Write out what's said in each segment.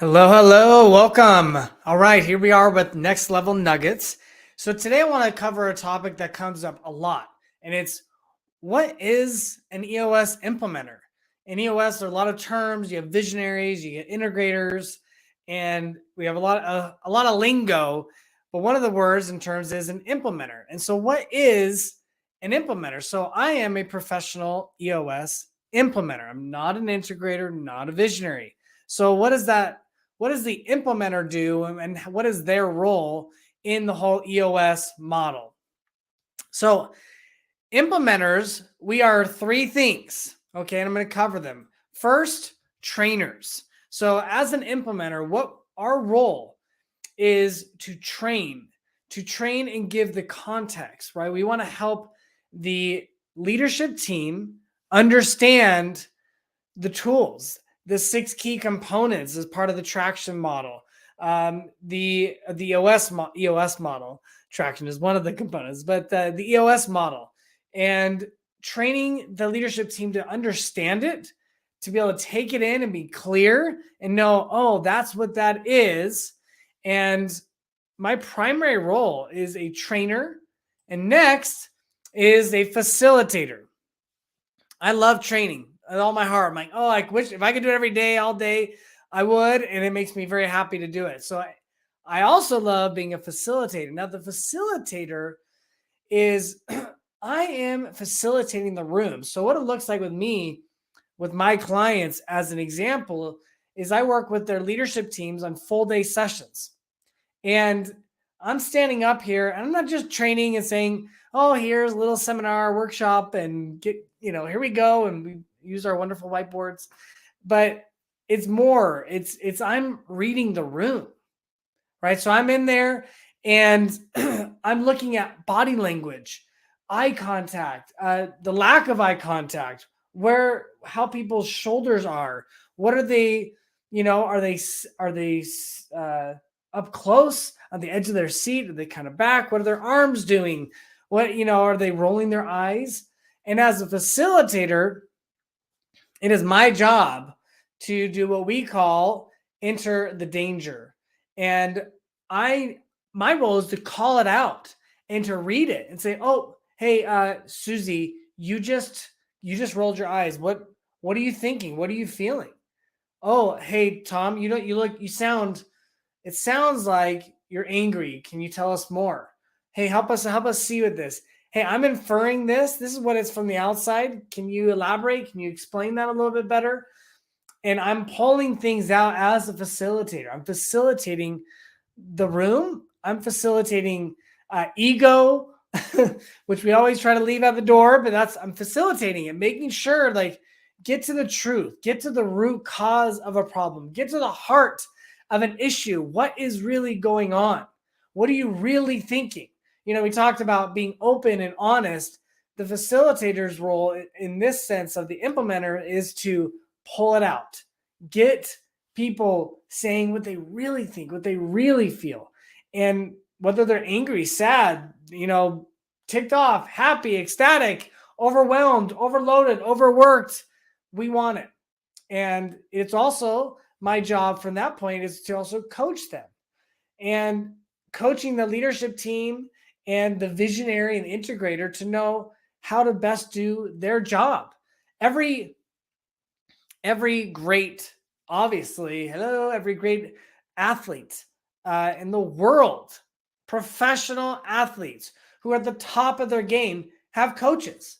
Hello, hello, welcome. All right, here we are with Next Level Nuggets. So today I want to cover a topic that comes up a lot, and it's what is an EOS implementer? In EOS, there are a lot of terms. You have visionaries, you get integrators, and we have a lot of lingo. But one of the words and terms is an implementer. And so, what is an implementer? So I am a professional EOS implementer. I'm not an integrator, not a visionary. So what is that? What does the implementer do, and what is their role in the whole EOS model? So implementers, we are three things. Okay, and I'm going to cover them. First, trainers. So as an implementer, what our role is to train and give the context, right? We want to help the leadership team understand the tools, the 6 key components as part of the traction model. The EOS model, traction is one of the components, but the EOS model, and training the leadership team to understand it, to be able to take it in and be clear and know, oh, that's what that is. And my primary role is a trainer, and next is a facilitator. I love training with all my heart. I'm like, oh, I wish if I could do it every day, all day, I would. And it makes me very happy to do it. So I also love being a facilitator. Now, the facilitator is I am facilitating the room. So what it looks like with me, with my clients, as an example, is I work with their leadership teams on full day sessions. And I'm standing up here and I'm not just training and saying, oh, here's a little seminar workshop and here we go. And we use our wonderful whiteboards, but it's more, it's I'm reading the room, right? So I'm in there and I'm looking at body language, eye contact, the lack of eye contact, how people's shoulders are. What are they, are they up close on the edge of their seat? Are they kind of back? What are their arms doing? What, are they rolling their eyes? And as a facilitator, it is my job to do what we call enter the danger. And my role is to call it out and to read it and say, oh, hey, Susie, you just rolled your eyes. What are you thinking? What are you feeling? Oh, hey, Tom, it sounds like you're angry. Can you tell us more? Hey, help us see with this. Hey, I'm inferring this. This is what it's from the outside. Can you elaborate? Can you explain that a little bit better? And I'm pulling things out as a facilitator. I'm facilitating the room. I'm facilitating ego, which we always try to leave at the door, but I'm facilitating it, making sure, get to the truth, get to the root cause of a problem, get to the heart of an issue. What is really going on? What are you really thinking? We talked about being open and honest. The facilitator's role in this sense of the implementer is to pull it out, get people saying what they really think, what they really feel, and whether they're angry, sad, ticked off, happy, ecstatic, overwhelmed, overloaded, overworked, we want it. And it's also my job from that point is to also coach them, and coaching the leadership team and the visionary and the integrator to know how to best do their job. Every great, every great athlete in the world, professional athletes who are at the top of their game, have coaches.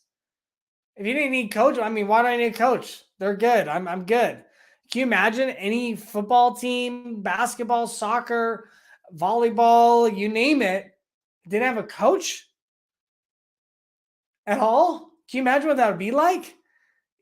If you didn't need coach, why do I need a coach? They're good. I'm good. Can you imagine any football team, basketball, soccer, volleyball, you name it, didn't have a coach at all? Can you imagine what that would be like?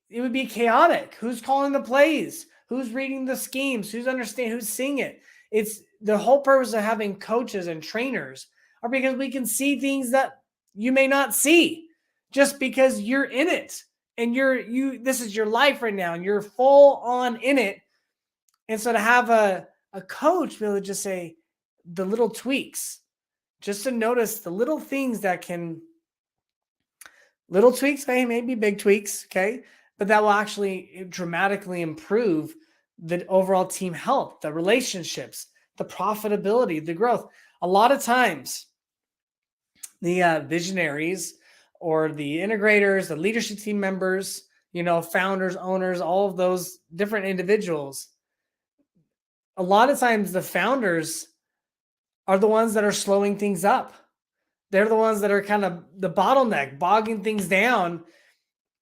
It would be chaotic. Who's calling the plays? Who's reading the schemes? Who's seeing it? It's the whole purpose of having coaches and trainers are because we can see things that you may not see just because you're in it and this is your life right now and you're full on in it. And so to have a coach be able to just say the little tweaks, just to notice the little things little tweaks, maybe big tweaks, okay? But that will actually dramatically improve the overall team health, the relationships, the profitability, the growth. A lot of times, the visionaries or the integrators, the leadership team members, founders, owners, all of those different individuals, a lot of times the founders are the ones that are slowing things up. They're the ones that are kind of the bottleneck, bogging things down,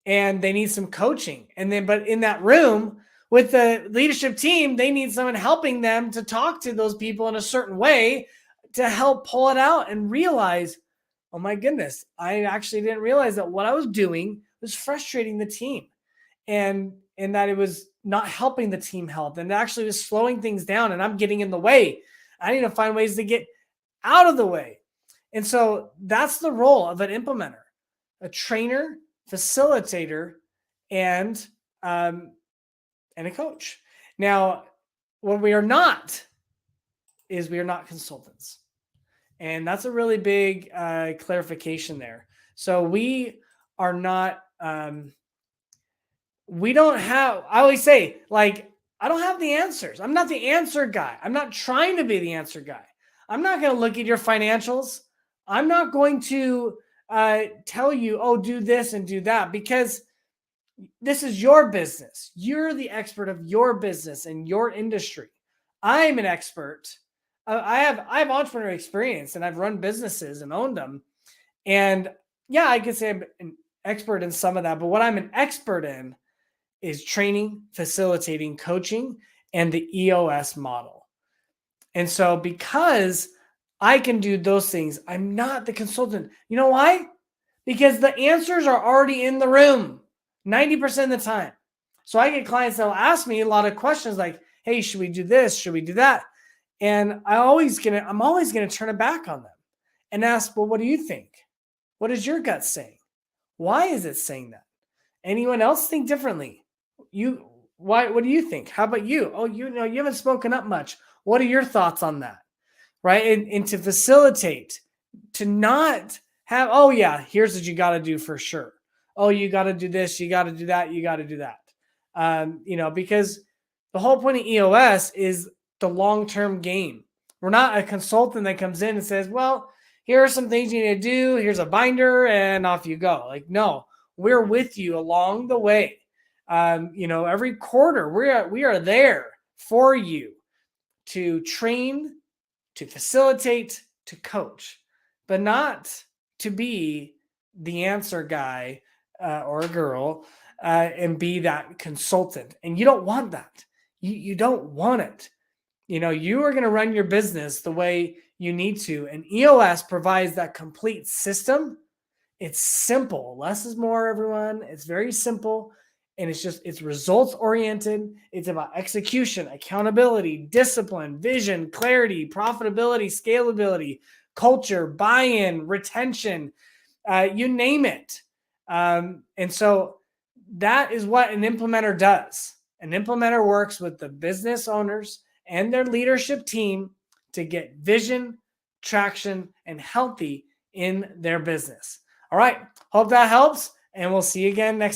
and they need some coaching. But in that room with the leadership team, they need someone helping them to talk to those people in a certain way to help pull it out and realize, oh my goodness, I actually didn't realize that what I was doing was frustrating the team, and that it was not helping the team health, and actually was slowing things down, and I'm getting in the way. I need to find ways to get out of the way. And so that's the role of an implementer, a trainer, facilitator, and a coach. Now, what we are not is we are not consultants. And that's a really big clarification there. So we are not, we don't have, I always say, like, I don't have the answers. I'm not the answer guy. I'm not trying to be the answer guy. I'm not going to look at your financials. I'm not going to tell you, oh, do this and do that, because this is your business. You're the expert of your business and your industry. I'm an expert. I have entrepreneurial experience, and I've run businesses and owned them. And yeah, I could say I'm an expert in some of that, but what I'm an expert in is training, facilitating, coaching, and the EOS model. And so because I can do those things, I'm not the consultant. You know why? Because the answers are already in the room 90% of the time. So I get clients that will ask me a lot of questions like, hey, should we do this? Should we do that? And I'm always gonna turn it back on them and ask, well, what do you think? What is your gut saying? Why is it saying that? Anyone else think differently? What do you think? How about you? Oh, you haven't spoken up much. What are your thoughts on that? Right? And to facilitate, to not have, oh yeah, here's what you got to do for sure. Oh, you got to do this, you got to do that, you got to do that. Because the whole point of EOS is the long-term game. We're not a consultant that comes in and says, well, here are some things you need to do. Here's a binder and off you go. Like, no, we're with you along the way. Every quarter we are there for you to train, to facilitate, to coach, but not to be the answer guy or girl and be that consultant. And you don't want that. You don't want it. You are going to run your business the way you need to. And EOS provides that complete system. It's simple. Less is more, everyone. It's very simple. And it's results oriented. It's about execution, accountability, discipline, vision, clarity, profitability, scalability, culture, buy-in, retention, you name it. And so that is what an implementer does. An implementer works with the business owners and their leadership team to get vision, traction, and healthy in their business. All right. Hope that helps. And we'll see you again next time.